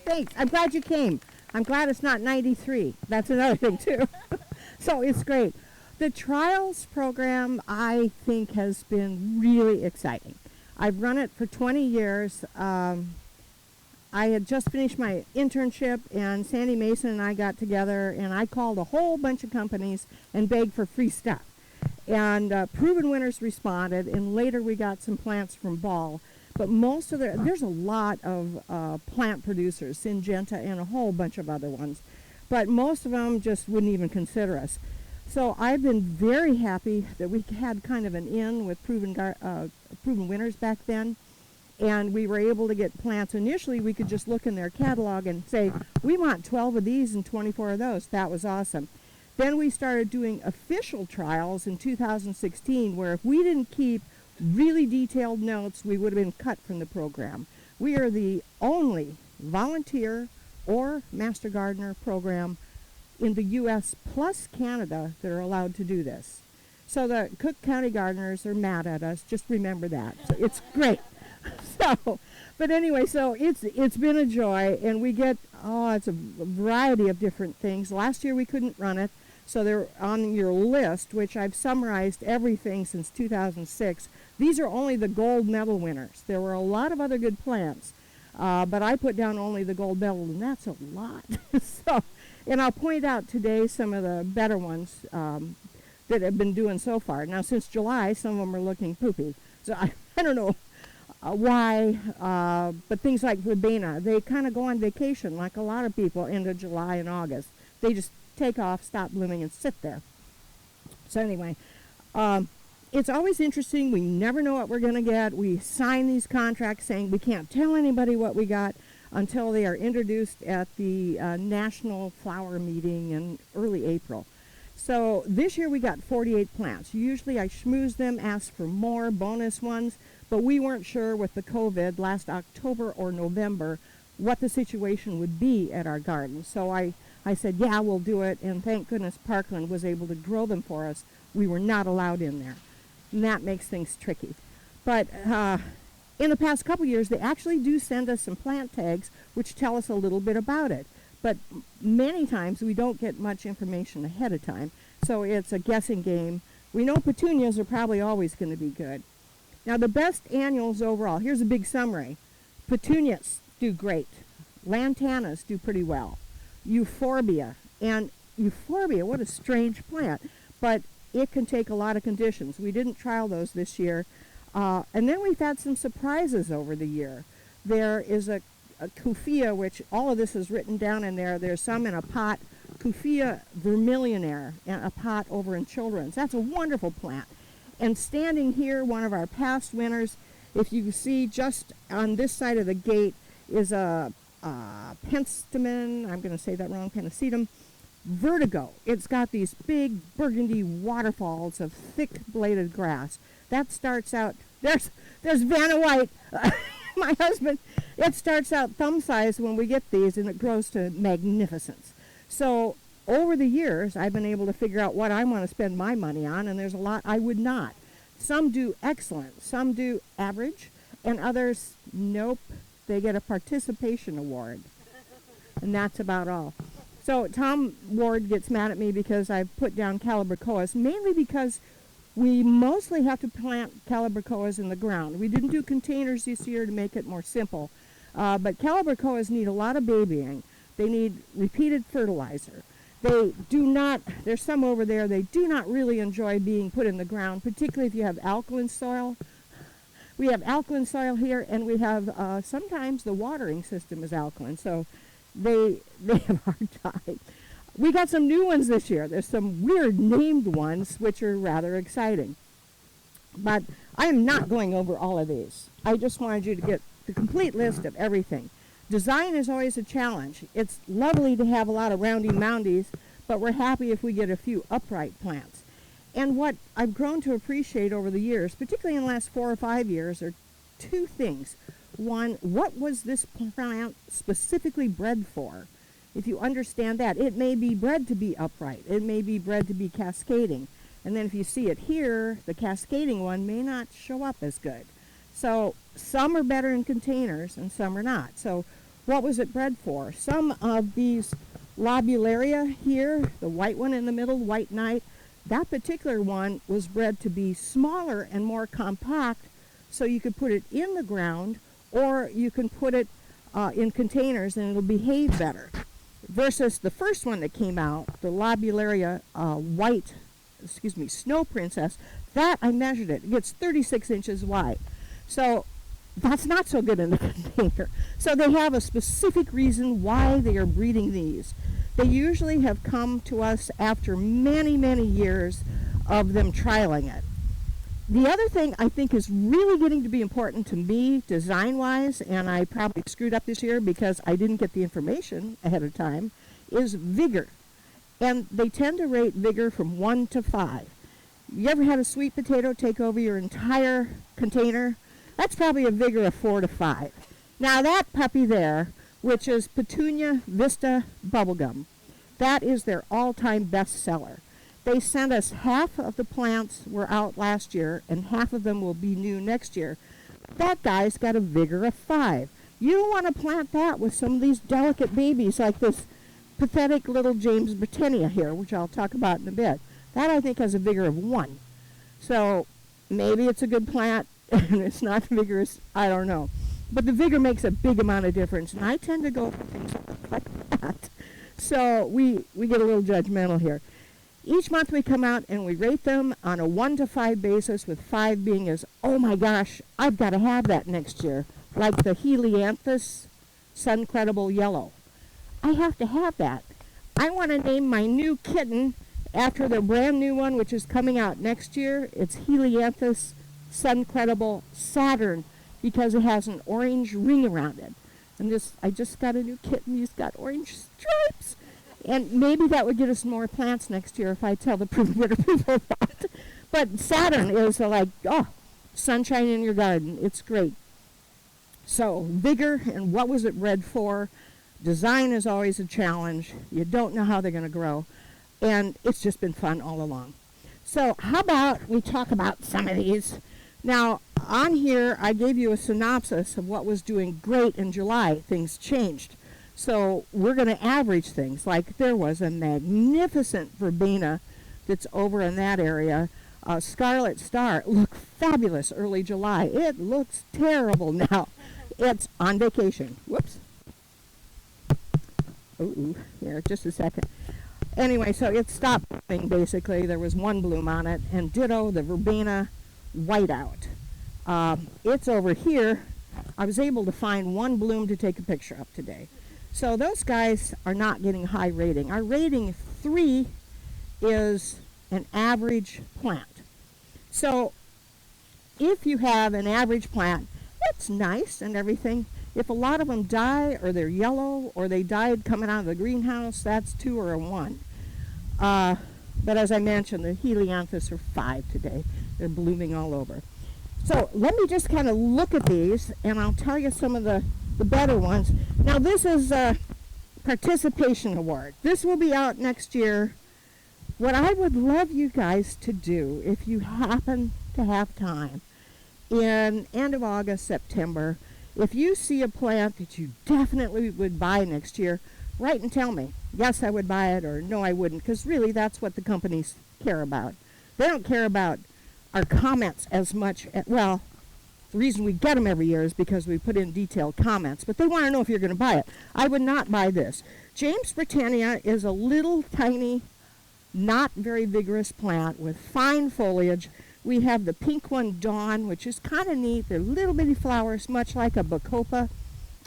Thanks. I'm glad you came. I'm glad it's not 93. That's another thing, too. So it's great. The trials program, I think, has been really exciting. I've run it for 20 years. I had just finished my internship, and Sandy Mason and I got together, and I called a whole bunch of companies and begged for free stuff. And proven winners responded, and later we got some plants from Ball. But most of there's a lot of plant producers, Syngenta and a whole bunch of other ones. But most of them just wouldn't even consider us. So I've been very happy that we had kind of an in with proven winners back then. And we were able to get plants. Initially, we could just look in their catalog and say, we want 12 of these and 24 of those. That was awesome. Then we started doing official trials in 2016, where if we didn't keep really detailed notes, we would have been cut from the program. We are the only volunteer or master gardener program in the U.S. plus Canada that are allowed to do this. So the Cook County gardeners are mad at us. Just remember that. So it's great. So, but anyway, so it's been a joy, and we get it's a variety of different things. Last year we couldn't run it, so they're on your list, which I've summarized everything since 2006. These are only the gold medal winners. There were a lot of other good plants, but I put down only the gold medal, and that's a lot. So, and I'll point out today some of the better ones that have been doing so far. Now, since July, some of them are looking poopy. So I don't know why, but things like Verbena, they kind of go on vacation like a lot of people into July and August. They just take off, stop blooming, and sit there. So anyway, it's always interesting. We never know what we're going to get. We sign these contracts saying we can't tell anybody what we got until they are introduced at the National Flower Meeting in early April. So this year we got 48 plants. Usually I schmooze them, ask for more bonus ones, but we weren't sure with the COVID last October or November what the situation would be at our garden. So I said, yeah, we'll do it, and thank goodness Parkland was able to grow them for us. We were not allowed in there, and that makes things tricky. But in the past couple years, they actually do send us some plant tags which tell us a little bit about it. But many times we don't get much information ahead of time, so it's a guessing game. We know petunias are probably always going to be good. Now the best annuals overall, here's a big summary. Petunias do great. Lantanas do pretty well. Euphorbia, what a strange plant, but it can take a lot of conditions. We didn't trial those this year. And then we've had some surprises over the year. There is a Kuffia, which all of this is written down in there. There's some in a pot. Kuffia vermillionaire in a pot over in Children's. That's a wonderful plant. And standing here, one of our past winners, if you see just on this side of the gate, is a penstemon, I'm going to say that wrong, pennisetum, vertigo. It's got these big burgundy waterfalls of thick-bladed grass. That starts out, there's Vanna White, my husband. It starts out thumb-sized when we get these, and it grows to magnificence. So over the years, I've been able to figure out what I want to spend my money on, and there's a lot I would not. Some do excellent, some do average, and others, nope, they get a participation award. And that's about all. So Tom Ward gets mad at me because I've put down Calibrachoas, mainly because we mostly have to plant Calibrachoas in the ground. We didn't do containers this year to make it more simple. But Calibrachoas need a lot of babying. They need repeated fertilizer. They do not, there's some over there, they do not really enjoy being put in the ground, particularly if you have alkaline soil. We have alkaline soil here, and we have, sometimes the watering system is alkaline, so they have a hard time. We got some new ones this year. There's some weird named ones, which are rather exciting. But I am not going over all of these. I just wanted you to get the complete list of everything. Design is always a challenge. It's lovely to have a lot of roundy moundies, but we're happy if we get a few upright plants. And what I've grown to appreciate over the years, particularly in the last 4 or 5 years, are two things. One, what was this plant specifically bred for? if you understand that, it may be bred to be upright. It may be bred to be cascading. And then if you see it here, the cascading one may not show up as good. So some are better in containers and some are not. So what was it bred for? Some of these lobularia here, the white one in the middle, white knight, that particular one was bred to be smaller and more compact, so you could put it in the ground or you can put it in containers and it'll behave better. Versus the first one that came out, the lobularia snow princess, that I measured it. It gets 36 inches wide. So that's not so good in the container. So they have a specific reason why they are breeding these. They usually have come to us after many, many years of them trialing it. The other thing I think is really getting to be important to me design-wise, and I probably screwed up this year because I didn't get the information ahead of time, is Vigor. And they tend to rate Vigor from 1 to 5. You ever had a sweet potato take over your entire container? That's probably a Vigor of 4 to 5. Now that puppy there, which is Petunia Vista Bubblegum, that is their all-time bestseller. They sent us half of the plants were out last year, and half of them will be new next year. That guy's got a Vigor of 5. You don't want to plant that with some of these delicate babies like this pathetic little James Britannia here, which I'll talk about in a bit. That I think has a Vigor of 1. So maybe it's a good plant and it's not vigorous, I don't know. But the Vigor makes a big amount of difference, and I tend to go for things like that. So we get a little judgmental here. Each month we come out and we rate them on a 1 to 5 basis, with 5 being as, oh my gosh, I've got to have that next year. Like the Helianthus Sun Credible Yellow. I have to have that. I want to name my new kitten after the brand new one, which is coming out next year. It's Helianthus Sun Credible Saturn, because it has an orange ring around it. And I just got a new kitten. He's got orange stripes. And maybe that would get us more plants next year if I tell the people that. But Saturn is like, oh, sunshine in your garden. It's great. So Vigor, and what was it bred for? Design is always a challenge. You don't know how they're going to grow. And it's just been fun all along. So how about we talk about some of these? Now, on here, I gave you a synopsis of what was doing great in July. Things changed. So we're going to average things. Like there was a magnificent verbena that's over in that area. Scarlet Star looked fabulous early July. It looks terrible now. It's on vacation. Whoops. Ooh, here, just a second. Anyway, so it stopped blooming, basically. There was one bloom on it. And ditto, the verbena whiteout. It's over here. I was able to find one bloom to take a picture of today. So those guys are not getting high rating. Our rating 3 is an average plant. So if you have an average plant, that's nice and everything. If a lot of them die, or they're yellow, or they died coming out of the greenhouse, that's 2 or a 1. But as I mentioned, the Helianthus are 5 today. They're blooming all over. So let me just kind of look at these, and I'll tell you some of the better ones. Now this is a participation award. This will be out next year. What I would love you guys to do, if you happen to have time, in end of August, September, if you see a plant that you definitely would buy next year, write and tell me. Yes, I would buy it, or no, I wouldn't, because really that's what the companies care about. They don't care about our comments as much. Well, the reason we get them every year is because we put in detailed comments, but they want to know if you're going to buy it. I would not buy this. James Britannia is a little tiny, not very vigorous plant with fine foliage. We have the pink one, Dawn, which is kind of neat. They're little bitty flowers, much like a bacopa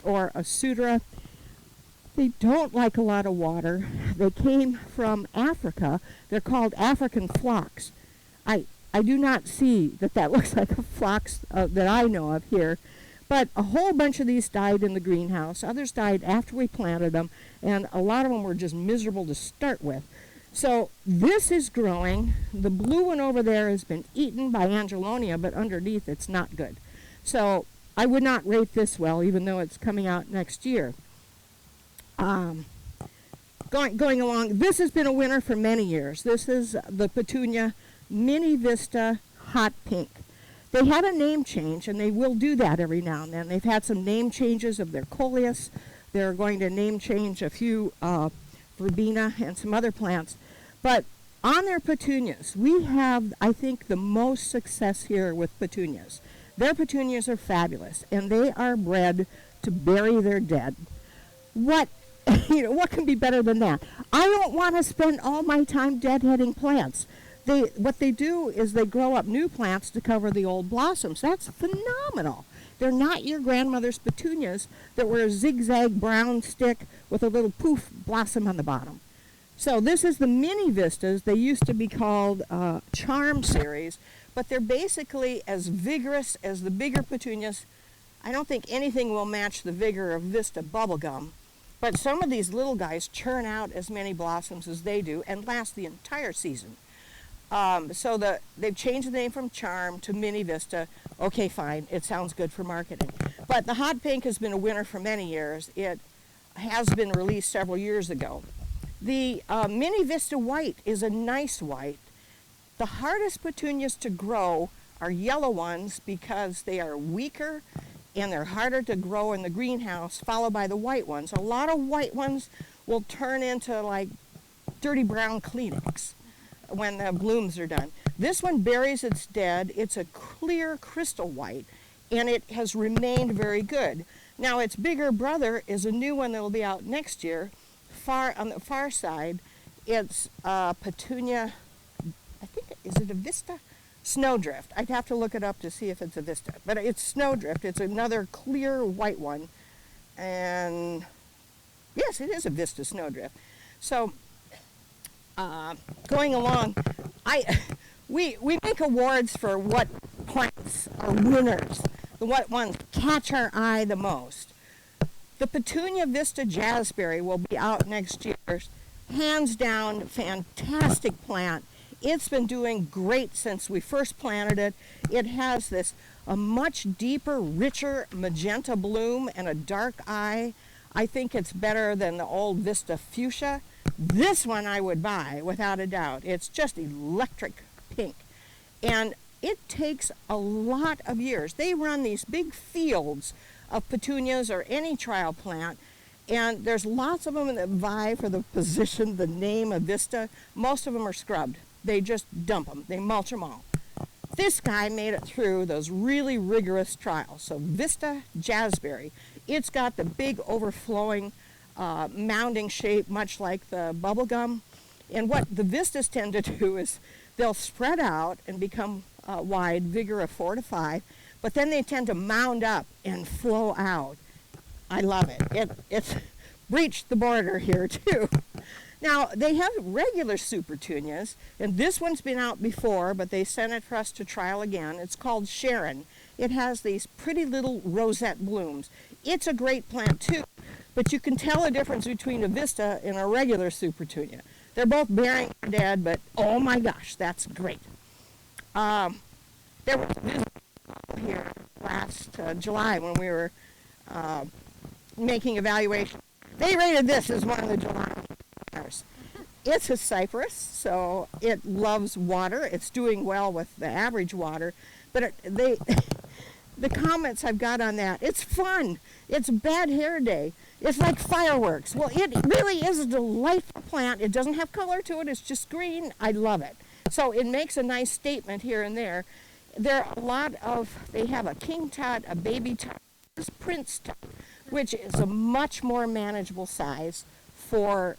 or a sudra. They don't like a lot of water. They came from Africa. They're called African phlox. I do not see that looks like a phlox that I know of here. But a whole bunch of these died in the greenhouse. Others died after we planted them, and a lot of them were just miserable to start with. So this is growing. The blue one over there has been eaten by Angelonia, but underneath it's not good. So I would not rate this well, even though it's coming out next year. going along, this has been a winner for many years. This is the Petunia Mini Vista Hot Pink. They had a name change, and they will do that every now and then. They've had some name changes of their coleus. They're going to name change a few Verbena and some other plants. But on their petunias, we have, I think, the most success here with petunias. Their petunias are fabulous, and they are bred to bury their dead. What can be better than that? I don't want to spend all my time deadheading plants. What they do is they grow up new plants to cover the old blossoms. That's phenomenal. They're not your grandmother's petunias that were a zigzag brown stick with a little poof blossom on the bottom. So this is the mini vistas. They used to be called Charm series, but they're basically as vigorous as the bigger petunias. I don't think anything will match the vigor of Vista bubblegum, but some of these little guys churn out as many blossoms as they do and last the entire season. They've changed the name from Charm to Mini Vista. Okay, fine. It sounds good for marketing. But the hot pink has been a winner for many years. It has been released several years ago. The Mini Vista white is a nice white. The hardest petunias to grow are yellow ones because they are weaker and they're harder to grow in the greenhouse, followed by the white ones. A lot of white ones will turn into like dirty brown Kleenex when the blooms are done. This one buries its dead. It's a clear crystal white, and it has remained very good. Now its bigger brother is a new one that will be out next year. On the far side, it's Petunia, I think, is it a Vista? Snowdrift. I'd have to look it up to see if it's a Vista, but it's Snowdrift. It's another clear white one, and yes, it is a Vista Snowdrift. So going along, we make awards for what plants are winners, what ones catch our eye the most. The Petunia Vista Jazberry will be out next year. Hands down, fantastic plant. It's been doing great since we first planted it. It has a much deeper, richer magenta bloom and a dark eye. I think it's better than the old Vista Fuchsia. This one I would buy without a doubt. It's just electric pink. And it takes a lot of years. They run these big fields of petunias or any trial plant, and there's lots of them that vie for the position, the name of Vista. Most of them are scrubbed. They just dump them. They mulch them all. This guy made it through those really rigorous trials. So Vista Jazberry, it's got the big overflowing mounding shape, much like the bubblegum. And what the Vistas tend to do is they'll spread out and become wide, vigor of 4 to 5, but then they tend to mound up and flow out. I love it. It's breached the border here too. Now, they have regular Supertunias, and this one's been out before, but they sent it for us to trial again. It's called Sharon. It has these pretty little rosette blooms. It's a great plant too, but you can tell a difference between a Vista and a regular Supertunia. They're both bearing dead, but oh my gosh, that's great. There was a visit here last July when we were making evaluation. They rated this as one of the July winners. It's a cypress, so it loves water. It's doing well with the average water, but the comments I've got on that, it's fun. It's bad hair day. It's like fireworks. Well, it really is a delightful plant. It doesn't have color to it. It's just green. I love it. So it makes a nice statement here and there. There are a lot of, they have a king tut, a baby tut, this prince tut, which is a much more manageable size for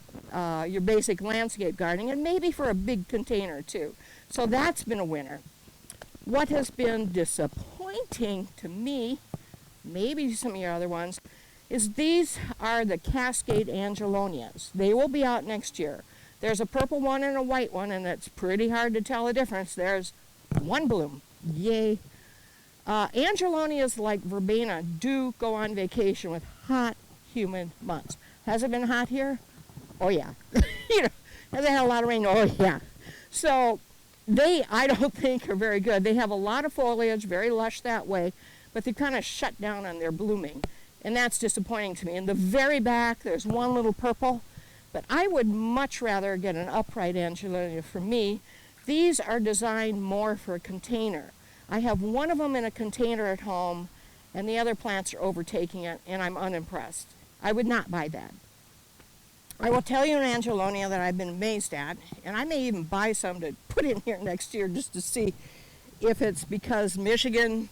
your basic landscape gardening, and maybe for a big container too. So that's been a winner. What has been disappointing to me, maybe some of your other ones, is these are the Cascade Angelonias. They will be out next year. There's a purple one and a white one, and it's pretty hard to tell the difference. There's one bloom. Yay. Angelonias, like Verbena, do go on vacation with hot, humid months. Has it been hot here? Oh, yeah. Has it had a lot of rain? Oh, yeah. So they, I don't think, are very good. They have a lot of foliage, very lush that way, but they kind of shut down on their blooming, and that's disappointing to me. In the very back, there's one little purple. But I would much rather get an upright Angelonia for me. These are designed more for a container. I have one of them in a container at home, and the other plants are overtaking it, and I'm unimpressed. I would not buy that. I will tell you an Angelonia that I've been amazed at, and I may even buy some to put in here next year just to see if it's because Michigan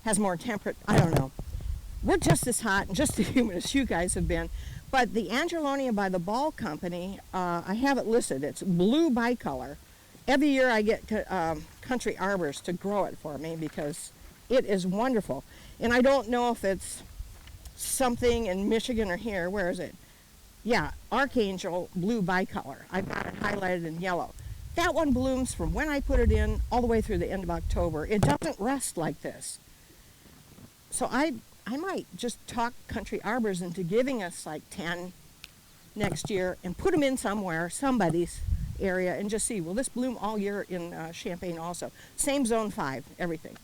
has more temperate. I don't know. We're just as hot and just as humid as you guys have been. But the Angelonia by the Ball Company, I have it listed. It's blue bicolor. Every year I get Country Arbors to grow it for me because it is wonderful. And I don't know if it's something in Michigan or here. Where is it? Yeah, Archangel Blue bicolor. I've got it highlighted in yellow. That one blooms from when I put it in all the way through the end of October. It doesn't rest like this. So I might just talk Country Arbors into giving us like 10 next year and put them in somewhere, somebody's area, and just see, will this bloom all year in Champaign also? Same zone 5, everything.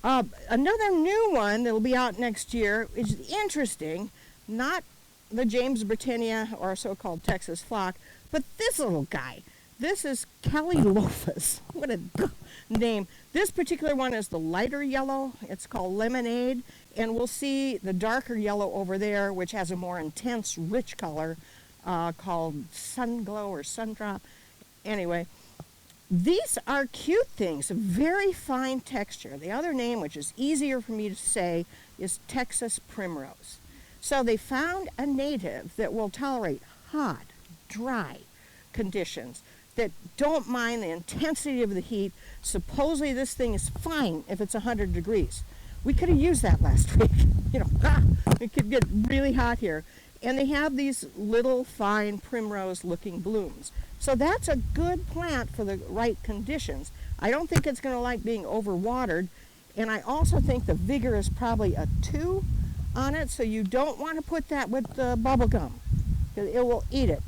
Another new one that will be out next year is interesting, not the James Britannia or so-called Texas flock, but this little guy. This is Calibrachoas. What a name. This particular one is the lighter yellow. It's called Lemonade, and we'll see the darker yellow over there, which has a more intense, rich color called Sunglow or Sundrop. Anyway, these are cute things, a very fine texture. The other name, which is easier for me to say, is Texas Primrose. So they found a native that will tolerate hot, dry conditions, that don't mind the intensity of the heat. Supposedly this thing is fine if it's 100 degrees. We could have used that last week. It could get really hot here. And they have these little fine primrose looking blooms. So that's a good plant for the right conditions. I don't think it's going to like being overwatered. And I also think the Vigor is probably a 2 on it, so you don't want to put that with bubble gum. It will eat it.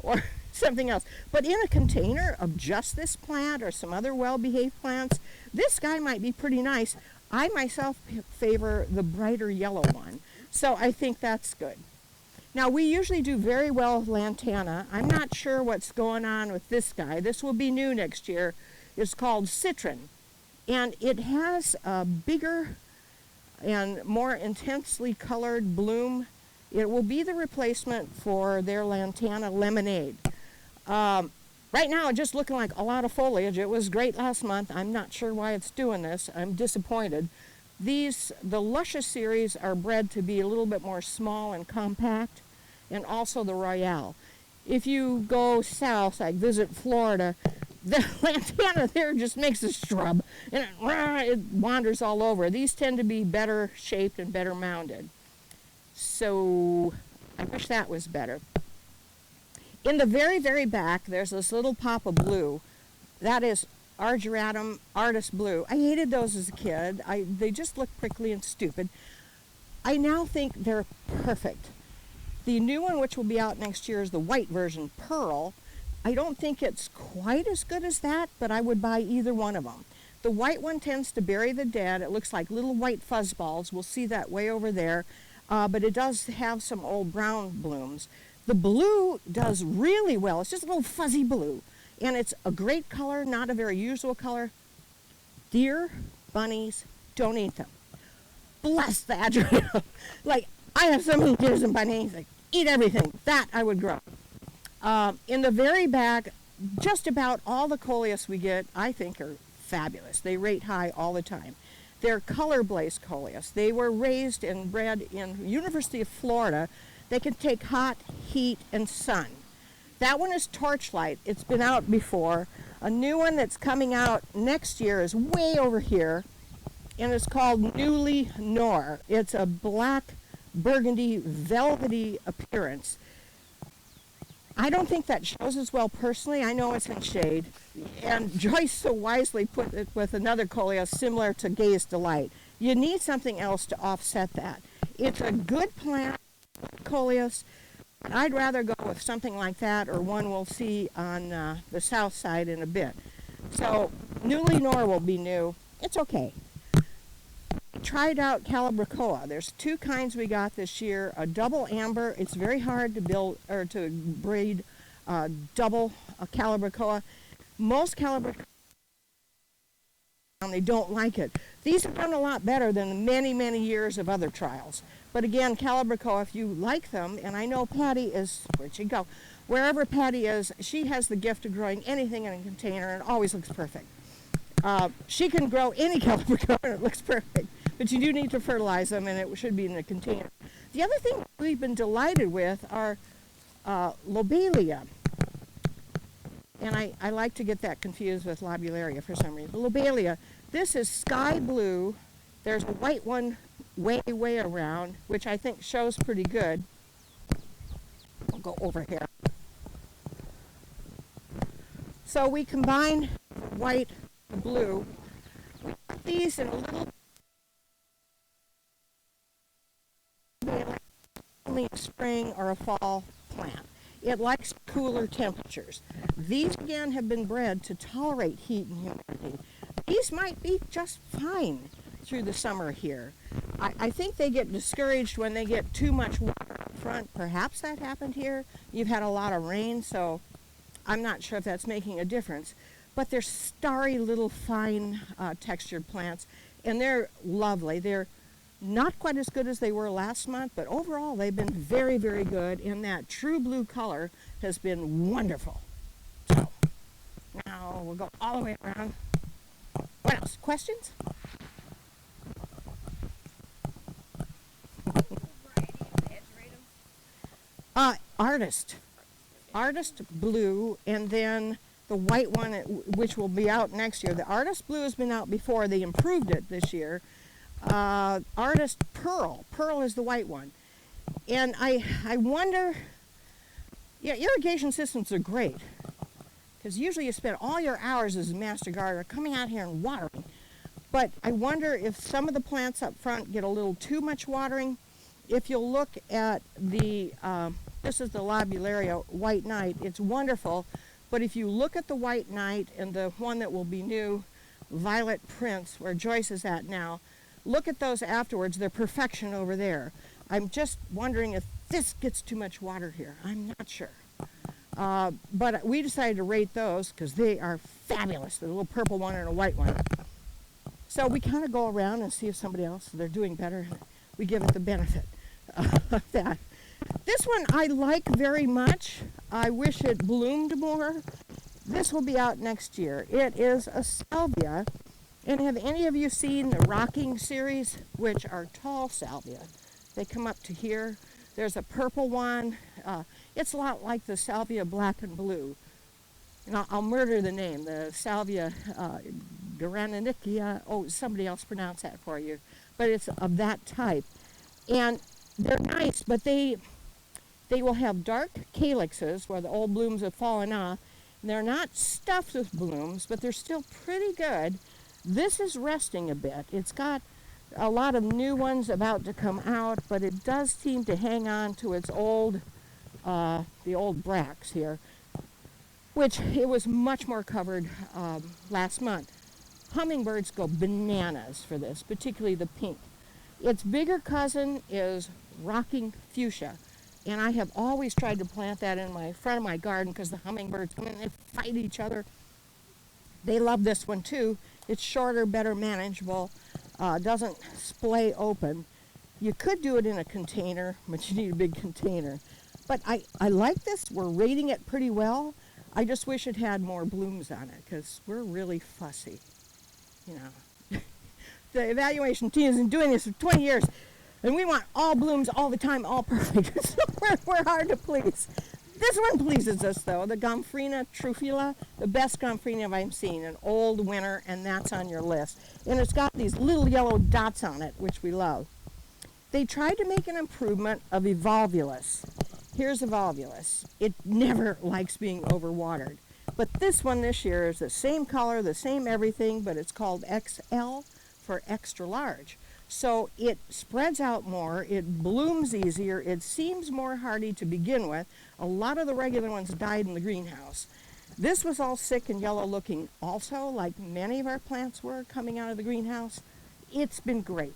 Or something else. But in a container of just this plant or some other well-behaved plants, this guy might be pretty nice. I myself favor the brighter yellow one, so I think that's good. Now, we usually do very well with Lantana. I'm not sure what's going on with this guy. This will be new next year. It's called Citron, and it has a bigger and more intensely colored bloom. It will be the replacement for their Lantana Lemonade. Right now, it's just looking like a lot of foliage. It was great last month. I'm not sure why it's doing this. I'm disappointed. The Luscious series are bred to be a little bit more small and compact, and also the Royale. If you go south, like visit Florida, the Lantana there just makes a shrub, and it wanders all over. These tend to be better shaped and better mounded. So I wish that was better. In the very, very back, there's this little pop of blue. That is Argyratum Artist Blue. I hated those as a kid. They just look prickly and stupid. I now think they're perfect. The new one, which will be out next year, is the white version, Pearl. I don't think it's quite as good as that, but I would buy either one of them. The white one tends to bury the dead. It looks like little white fuzzballs. We'll see that way over there. But it does have some old brown blooms. The blue does really well. It's just a little fuzzy blue. And it's a great color, not a very usual color. Deer, bunnies, don't eat them. Bless the Adriano. Like, I have so many deers and bunnies. Like, eat everything. That I would grow. In the very back, just about all the coleus we get, I think, are fabulous. They rate high all the time. They're color blaze coleus. They were raised and bred in University of Florida. They can take hot, heat, and sun. That one is Torchlight. It's been out before. A new one that's coming out next year is way over here, and it's called Newly Nor. It's a black, burgundy, velvety appearance. I don't think that shows as well personally. I know it's in shade. And Joyce so wisely put it with another coleus similar to Gay's Delight. You need something else to offset that. It's a good plant, coleus. I'd rather go with something like that or one we'll see on the south side in a bit. So Newly Nor will be new. It's okay. tried out Calibrachoa. There's two kinds we got this year. A double amber. It's very hard to build or to breed double Calibrachoa. Most Calibrachoa, they don't like it. These have done a lot better than many, many years of other trials. But again, Calibrachoa, if you like them, and I know Patty is, where'd she go? Wherever Patty is, she has the gift of growing anything in a container and it always looks perfect. She can grow any Calibrachoa and it looks perfect. But you do need to fertilize them, and it should be in a container. The other thing we've been delighted with are lobelia. And I like to get that confused with lobularia for some reason. Lobelia, this is sky blue. There's a white one way around, which I think shows pretty good. I'll go over here. So we combine white and blue. We put these in a little only a spring or a fall plant. It likes cooler temperatures. These again have been bred to tolerate heat and humidity. These might be just fine through the summer here. I think they get discouraged when they get too much water up front. Perhaps that happened here. You've had a lot of rain, so I'm not sure if that's making a difference. But they're starry little fine textured plants, and they're lovely. They're not quite as good as they were last month, but overall they've been very, very good, and that true blue color has been wonderful. So now we'll go all the way around. What else? Questions? Artist blue, and then the white one, which will be out next year. The Artist blue has been out before. They improved it this year. Artist pearl. Pearl is the white one. And I wonder, yeah, irrigation systems are great, because usually you spend all your hours as a master gardener coming out here and watering. But I wonder if some of the plants up front get a little too much watering. If you'll look at the, this is the lobularia White Knight. It's wonderful, but if you look at the White Knight and the one that will be new, Violet Prince, where Joyce is at now, look at those afterwards. They're perfection over there. I'm just wondering if this gets too much water here. I'm not sure. But we decided to rate those because they are fabulous. The little purple one and a white one. So we kind of go around and see if somebody else, they're doing better. We give it the benefit of that. This one I like very much. I wish it bloomed more. This will be out next year. It is a Salvia. And have any of you seen the Rocking series, which are tall salvia? They come up to here. There's a purple one. It's a lot like the Salvia black and blue. And I'll murder the name, the Salvia Gardener. Oh, somebody else pronounce that for you. But it's of that type. And they're nice, but they will have dark calyxes where the old blooms have fallen off. And they're not stuffed with blooms, but they're still pretty good. This is resting a bit. It's got a lot of new ones about to come out, but it does seem to hang on to its old, the old bracts here, which it was much more covered last month. Hummingbirds go bananas for this, particularly the pink. Its bigger cousin is Rocking Fuchsia, and I have always tried to plant that in my front of my garden because the hummingbirds come in and fight each other. They love this one too. It's shorter, better manageable, doesn't splay open. You could do it in a container, but you need a big container. But I like this. We're rating it pretty well. I just wish it had more blooms on it because we're really fussy. You know, the evaluation team has been doing this for 20 years, and we want all blooms all the time, all perfect. So we're hard to please. This one pleases us, though, the Gomphrena Trufila, the best Gomphrena I've seen, an old winter, and that's on your list. And it's got these little yellow dots on it, which we love. They tried to make an improvement of Evolvulus. Here's Evolvulus. It never likes being overwatered. But this one this year is the same color, the same everything, but it's called XL for extra large. So it spreads out more, it blooms easier, it seems more hardy to begin with. A lot of the regular ones died in the greenhouse. This was all sick and yellow looking also, like many of our plants were coming out of the greenhouse. It's been great.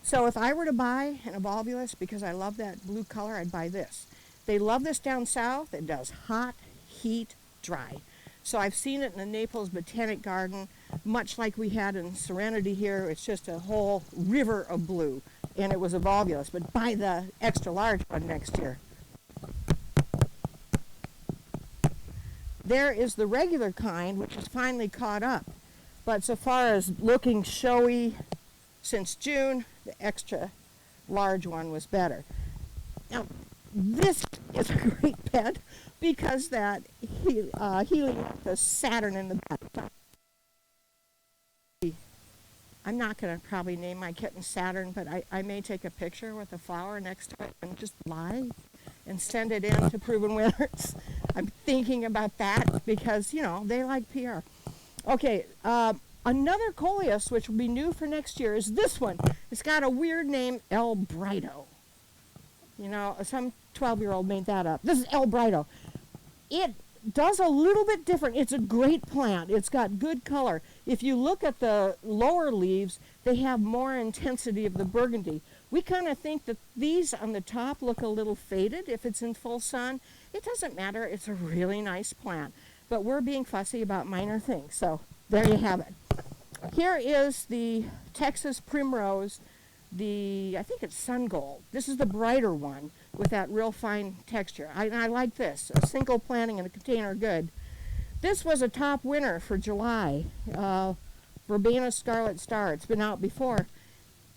So if I were to buy an evolvulus, because I love that blue color, I'd buy this. They love this down south. It does hot, heat, dry. So I've seen it in the Naples Botanic Garden, much like we had in Serenity here. It's just a whole river of blue, and it was evolvulus. But buy the extra large one next year. There is the regular kind, which is finally caught up. But so far as looking showy since June, the extra large one was better. Now, this is a great pet because that Helianthus Saturn in the back. I'm not going to probably name my kitten Saturn, but I may take a picture with a flower next to it and just lie and send it in to Proven Winners. I'm thinking about that because, you know, they like PR. Okay, another coleus, which will be new for next year, is this one. It's got a weird name, Albrighto. You know, some 12-year-old made that up. This is Albrighto. It does a little bit different. It's a great plant. It's got good color. If you look at the lower leaves, they have more intensity of the burgundy. We kind of think that these on the top look a little faded if it's in full sun. It doesn't matter. It's a really nice plant. But we're being fussy about minor things. So there you have it. Here is the Texas Primrose, I think it's Sun Gold. This is the brighter one with that real fine texture. I like this. A single planting in a container, good. This was a top winner for July. Verbena Scarlet Star. It's been out before.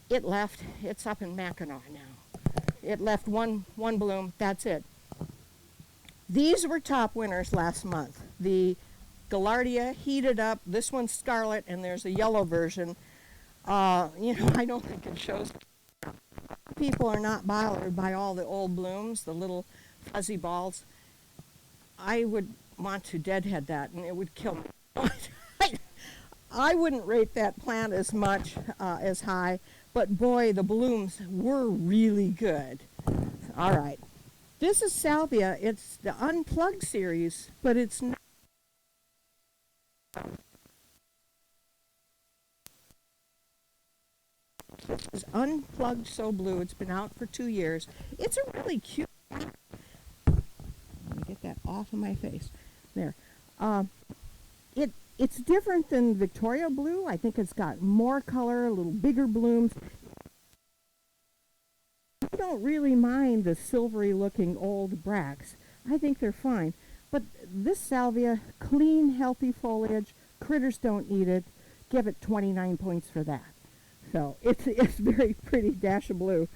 It left. It's up in Mackinac now. It left one bloom. That's it. These were top winners last month. The Gallardia heated up. This one's scarlet, and there's a yellow version. You know, I don't think it shows. People are not bothered by all the old blooms, the little fuzzy balls. I would want to deadhead that, and it would kill me. I wouldn't rate that plant as much, as high, but boy, the blooms were really good. All right. This is Salvia. It's the Unplugged series, but it's not. This is Unplugged So Blue. It's been out for 2 years. It's a really cute. Let me get that off of my face. There. It's different than Victoria Blue. I think it's got more color, a little bigger blooms. I don't really mind the silvery looking old bracts. I think they're fine. But this Salvia, clean, healthy foliage, critters don't eat it. Give it 29 points for that. So it's very pretty dash of blue.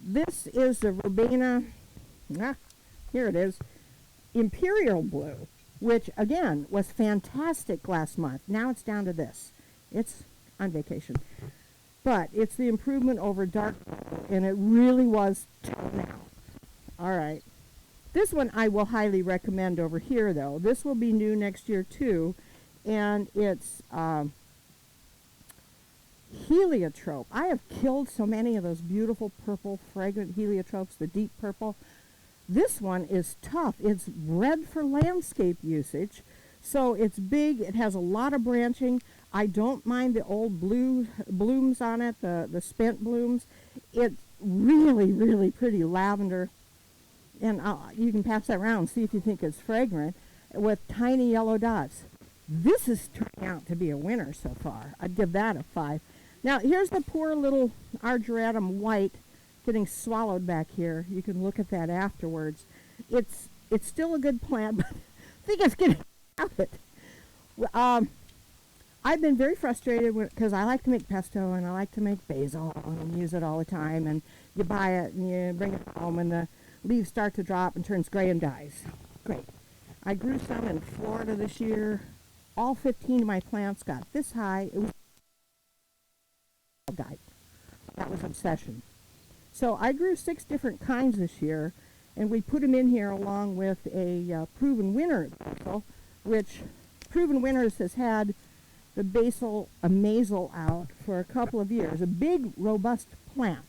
This is the Verbena, here it is, Imperial Blue, which again was fantastic last month. Now it's down to this. It's on vacation. But it's the improvement over dark blue, and it really was till now. All right. This one I will highly recommend over here, though. This will be new next year, too, and it's heliotrope. I have killed so many of those beautiful purple, fragrant heliotropes, the deep purple. This one is tough. It's bred for landscape usage, so it's big. It has a lot of branching. I don't mind the old blue blooms on it, the spent blooms. It's really, really pretty lavender. And you can pass that around and see if you think it's fragrant, with tiny yellow dots. This is turning out to be a winner so far. I'd give that a 5. Now, here's the poor little Argyratum white getting swallowed back here. You can look at that afterwards. It's still a good plant, but I think it's getting out of it. I've been very frustrated because I like to make pesto and I like to make basil and use it all the time. And you buy it and you bring it home and the leaves start to drop and turns gray and dies. Great. I grew some in Florida this year. All 15 of my plants got this high. It was died. That was obsession. So I grew 6 different kinds this year, and we put them in here along with a Proven Winner basil, which Proven Winners has had the basil amazel out for a couple of years. A big, robust plant.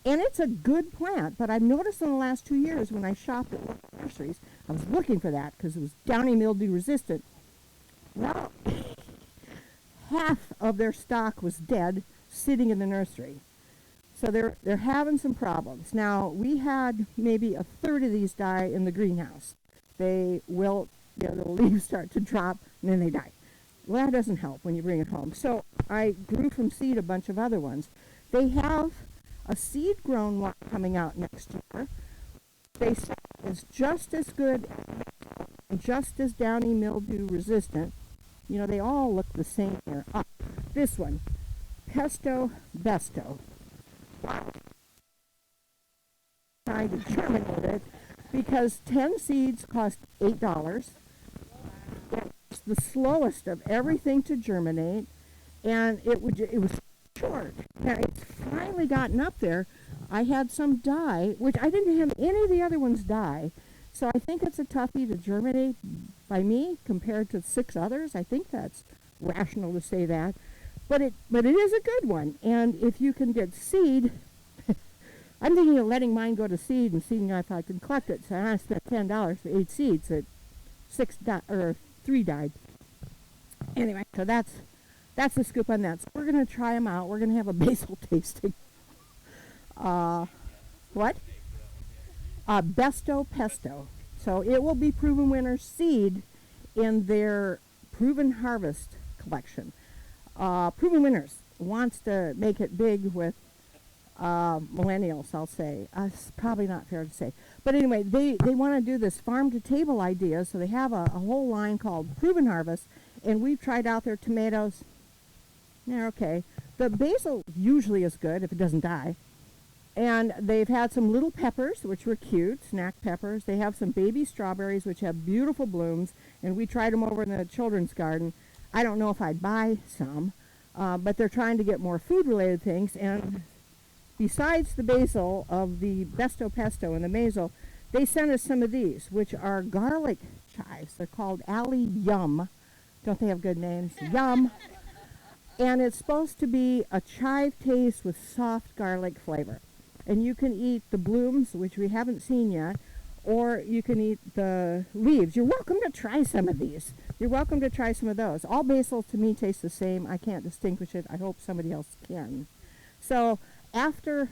And it's a good plant, but I've noticed in the last 2 years when I shopped at local nurseries, I was looking for that because it was downy mildew resistant. Well, half of their stock was dead, sitting in the nursery. So they're having some problems. Now, we had maybe a third of these die in the greenhouse. They wilt, the leaves start to drop, and then they die. Well, that doesn't help when you bring it home. So I grew from seed a bunch of other ones. They have a seed-grown one coming out next year. They say it's just as good and just as downy mildew resistant. You know, they all look the same here. This one, Pesto Besto. Trying to germinate it because 10 seeds cost $8. It's the slowest of everything to germinate, and it was short. Now it's finally gotten up there. I had some die, which I didn't have any of the other ones die, so I think it's a toughie to germinate by me compared to 6 others. I think that's rational to say that, but it is a good one. And if you can get seed, I'm thinking of letting mine go to seed and seeing if I can collect it. So I spent $10 for 8 seeds. At 3 died. Anyway, so that's the scoop on that. So we're going to try them out. We're going to have a basil tasting. What? Besto Pesto. So it will be Proven Winner seed in their Proven Harvest collection. Proven Winners wants to make it big with millennials, I'll say. It's probably not fair to say. But anyway, they want to do this farm-to-table idea, so they have a whole line called Proven Harvest, and we've tried out their tomatoes. They're okay. The basil usually is good if it doesn't die. And they've had some little peppers, which were cute, snack peppers. They have some baby strawberries, which have beautiful blooms, and we tried them over in the children's garden. I don't know if I'd buy some, but they're trying to get more food-related things. And besides the basil of the Besto Pesto and the basil, they sent us some of these, which are garlic chives. They're called Alley Yum. Don't they have good names? Yum. And it's supposed to be a chive taste with soft garlic flavor. And you can eat the blooms, which we haven't seen yet, or you can eat the leaves. You're welcome to try some of these. You're welcome to try some of those. All basil to me tastes the same. I can't distinguish it. I hope somebody else can. So after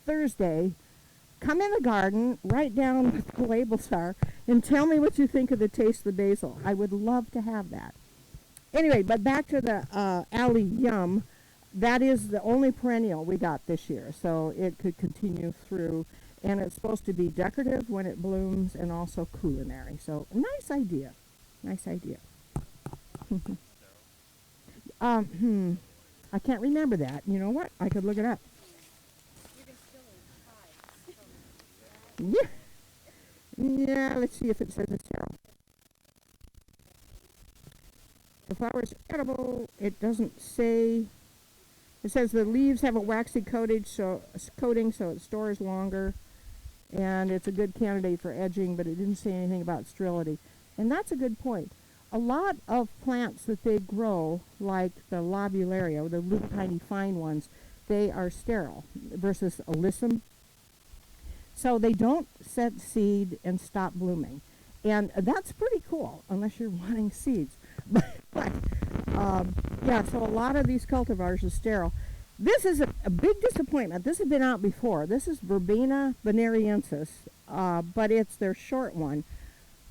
Thursday, come in the garden, write down what the labels are, and tell me what you think of the taste of the basil. I would love to have that. Anyway, but back to the Alley Yum. That is the only perennial we got this year, so it could continue through. And it's supposed to be decorative when it blooms and also culinary. So, nice idea. Nice idea. I can't remember that. You know what? I could look it up. Yeah. Yeah, let's see if it says it's sterile. The flower is edible. It doesn't say. It says the leaves have a waxy coating, so it stores longer. And it's a good candidate for edging, but it didn't say anything about sterility. And that's a good point. A lot of plants that they grow, like the lobularia, the little tiny fine ones, they are sterile versus alyssum. So they don't set seed and stop blooming. And that's pretty cool, unless you're wanting seeds. Yeah, so a lot of these cultivars are sterile. This is a big disappointment. This has been out before. This is Verbena bonariensis, but it's their short one,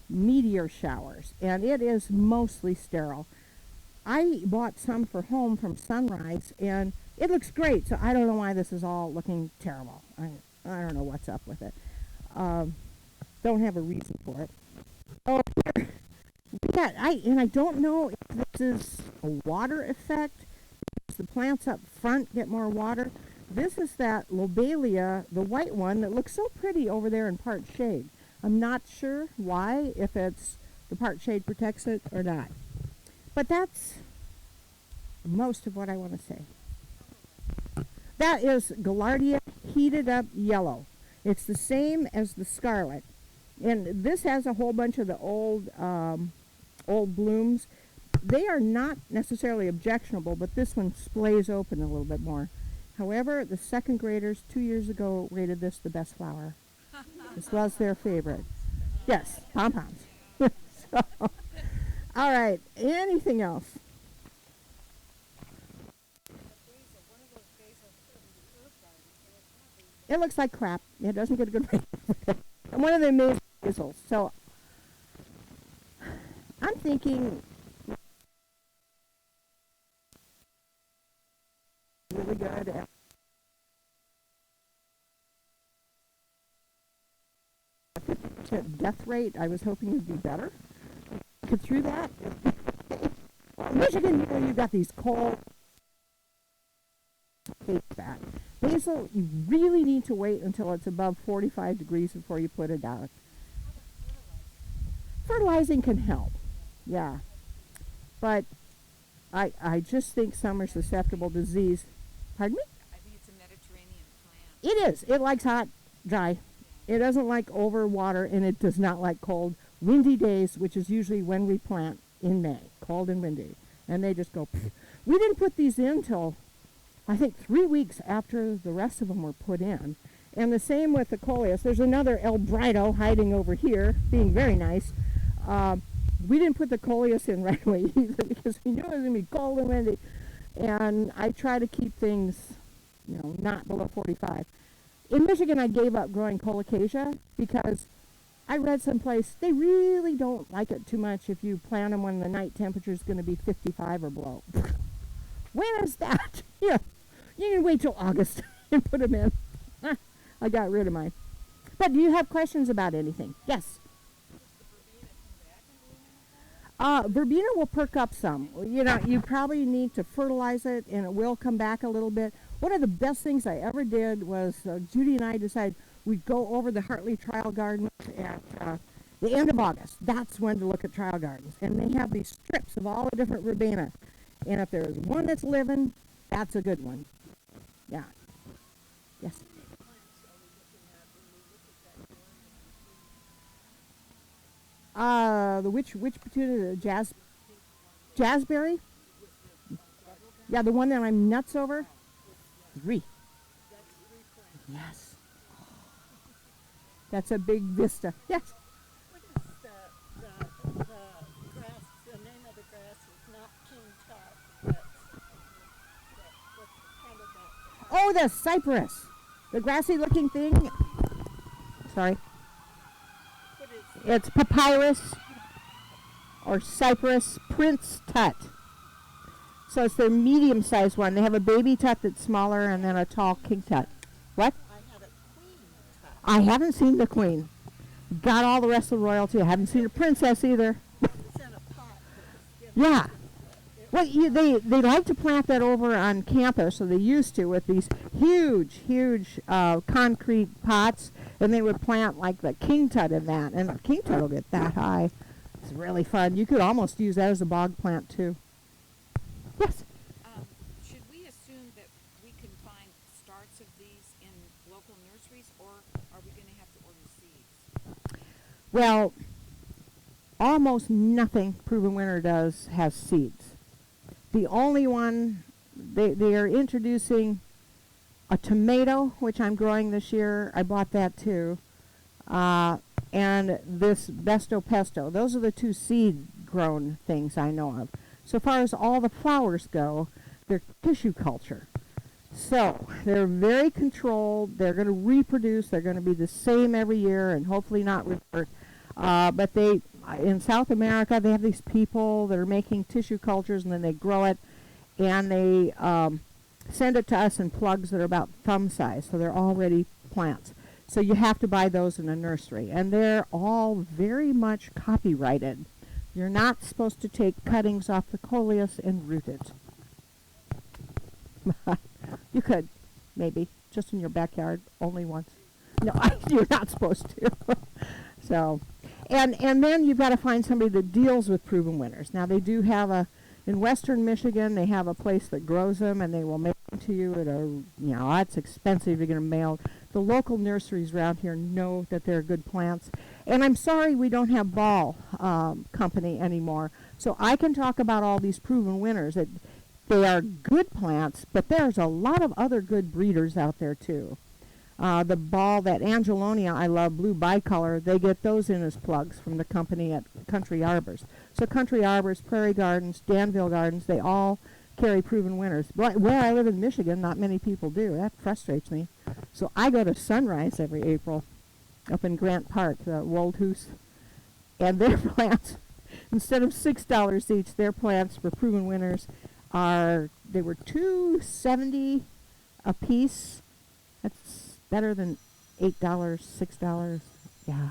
Meteor Showers, and it is mostly sterile. I bought some for home from Sunrise, and it looks great, so I don't know why this is all looking terrible. I don't know what's up with it. Don't have a reason for it. Oh, here. I don't know if this is a water effect. The plants up front get more water. This is that lobelia, the white one, that looks so pretty over there in part shade. I'm not sure why, if it's the part shade protects it or not. But that's most of what I want to say. That is Gallardia heated up yellow. It's the same as the scarlet. And this has a whole bunch of the old blooms. They are not necessarily objectionable, but this one splays open a little bit more. However, the second graders 2 years ago rated this the best flower. This was their favorite. Yes, pom-poms. So, all right, anything else? It looks like crap. It doesn't get a good rating. And one of the amazing basils. So I'm thinking really good at 50% death rate. I was hoping it'd be better. Get through that. Michigan, you got these cold back. Basil, you really need to wait until it's above 45 degrees before you put it out. Fertilizing can help, yeah. But I just think some are susceptible to disease. Pardon me? I think it's a Mediterranean plant. It is. It likes hot, dry. It doesn't like over water, and it does not like cold. Windy days, which is usually when we plant in May, cold and windy. And they just go, pfft. We didn't put these in till, I think, 3 weeks after the rest of them were put in. And the same with the coleus. There's another Albrighto hiding over here, being very nice. We didn't put the coleus in right away either because we knew it was going to be cold and windy. And I try to keep things, not below 45. In Michigan, I gave up growing colocasia because I read someplace they really don't like it too much if you plant them when the night temperature is going to be 55 or below. When is that? Yeah, you can wait till August and put them in. I got rid of mine. But do you have questions about anything? Yes. Verbena will perk up some. You probably need to fertilize it, and it will come back a little bit. One of the best things I ever did was Judy and I decided we'd go over the Hartley Trial Gardens at the end of August. That's when to look at trial gardens. And they have these strips of all the different Verbena. And if there's one that's living, that's a good one. Yeah. Yes. The which Petunia? The Jazberry? Yeah, the one that I'm nuts over? 3. Yes. That's a big vista. Yes. What is the grass? The name of the grass is not king tut, but what's kind of Oh, the cypress. The grassy looking thing. Sorry. what is It's papyrus or cypress Prince Tut. So it's their medium-sized one. They have a baby tut that's smaller and then a tall king tut. What? I had a queen tut. I haven't seen the queen. Got all the rest of the royalty. I haven't seen a princess either. It was in a pot. That was given. Yeah. Well, they like to plant that over on campus, or they used to, with these huge concrete pots, and they would plant like the king tut in that, and the king tut will get that high. It's really fun. You could almost use that as a bog plant too. Yes. Should we assume that we can find starts of these in local nurseries, or are we going to have to order seeds? Well, almost nothing Proven Winner does has seeds. The only one, they are introducing a tomato, which I'm growing this year. I bought that too. And this Besto Pesto. Those are the 2 seed-grown things I know of. So far as all the flowers go, they're tissue culture. So they're very controlled. They're going to reproduce. They're going to be the same every year and hopefully not revert. But in South America, they have these people that are making tissue cultures, and then they grow it, and they send it to us in plugs that are about thumb size. So they're already plants. So you have to buy those in a nursery. And they're all very much copyrighted. You're not supposed to take cuttings off the coleus and root it. You could, maybe, just in your backyard, only once. No, you're not supposed to. So, and then you've got to find somebody that deals with Proven Winners. Now, they do have in western Michigan, they have a place that grows them, and they will mail them to you at it's expensive to get them mailed. The local nurseries around here know that they're good plants. And I'm sorry we don't have Ball Company anymore. So I can talk about all these Proven Winners. They are good plants, but there's a lot of other good breeders out there too. The Ball, that Angelonia I love, blue bicolor, they get those in as plugs from the company at Country Arbors. So Country Arbors, Prairie Gardens, Danville Gardens, they all carry Proven Winners. Where I live in Michigan, not many people do. That frustrates me. So I go to Sunrise every April up in Grant Park, the Waldhouse, and their plants, instead of $6 each, their plants for proven winners they were $2.70 a piece. That's better than $8, $6. Yeah.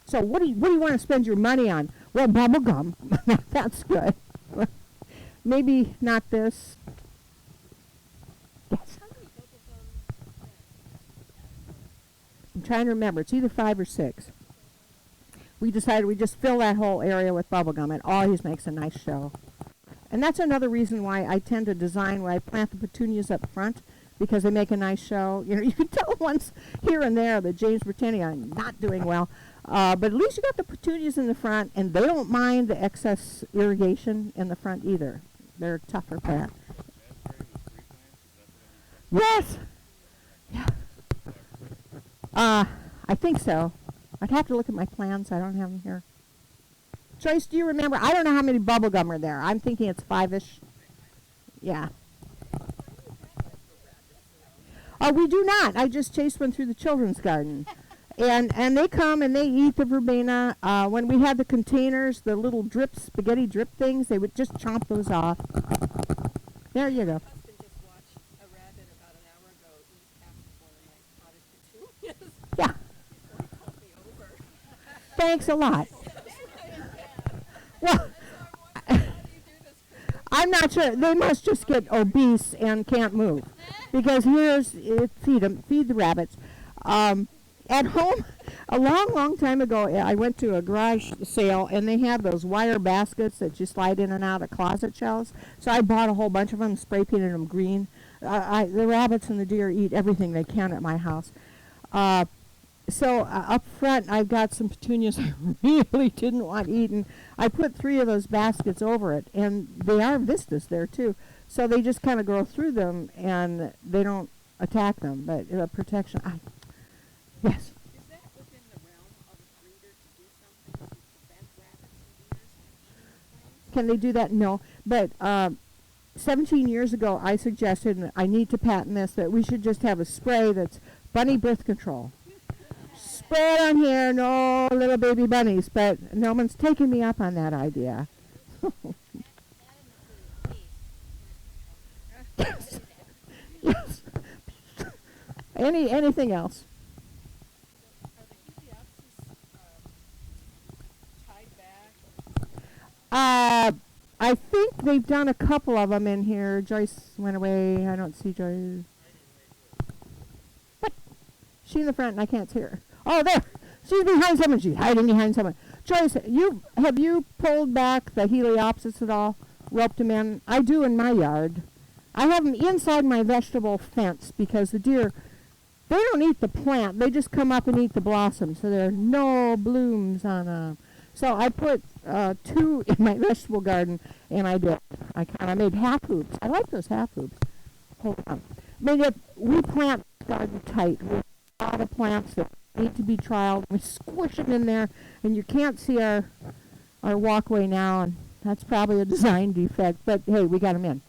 So what do you want to spend your money on? Well, bubble gum. That's good. Maybe not this. Yes. I'm trying to remember. It's either 5 or 6. We decided we just fill that whole area with bubble gum. It always makes a nice show. And that's another reason why I tend to design where I plant the petunias up front, because they make a nice show. You know, you can tell ones here and there that James Britannia are not doing well. But at least you got the petunias in the front, and they don't mind the excess irrigation in the front either. They're a tougher plant. Yes. Yeah. I think so. I'd have to look at my plans. I don't have them here. Joyce, do you remember? I don't know how many bubble gum are there. I'm thinking it's 5-ish. Yeah. Oh, we do not. I just chased one through the children's garden. And they come and they eat the verbena. When we had the containers, the little spaghetti drip things, they would just chomp those off. There you go. My husband just watched a rabbit about an hour ago eat half of one of my potted petunias. Yeah. Before he called me over. Thanks a lot. Well, I'm not sure. They must just get obese and can't move, because feed the rabbits. At home, a long time ago, I went to a garage sale, and they have those wire baskets that you slide in and out of closet shelves. So I bought a whole bunch of them, spray painted them green. The rabbits and the deer eat everything they can at my house. So up front, I've got some petunias I really didn't want eaten. I put 3 of those baskets over it, and they are vistas there too. So they just kind of grow through them, and they don't attack them. But protection. Yes. Is that within the realm of a breeder to do something to prevent rabbits and deers from eating the plants? Can they do that? No. But 17 years ago, I suggested, and I need to patent this, that we should just have a spray that's bunny birth control. Spray it on here, no little baby bunnies, but no one's taken me up on that idea. Yes. Yes. Anything else? Are the heliopsis tied back? I think they've done a couple of them in here. Joyce went away. I don't see Joyce. What? She's in the front and I can't see her. Oh, there. She's behind someone. She's hiding behind someone. Joyce, have you pulled back the heliopsis at all? Roped them in? I do in my yard. I have them inside my vegetable fence because the deer, they don't eat the plant. They just come up and eat the blossoms. So there are no blooms on them. So I put 2 in my vegetable garden, and I kind of made half hoops. I like those half hoops. Hold on. We plant garden tight. We have a lot of plants that need to be trialed. We squish them in there, and you can't see our walkway now, and that's probably a design defect. But hey, we got them in.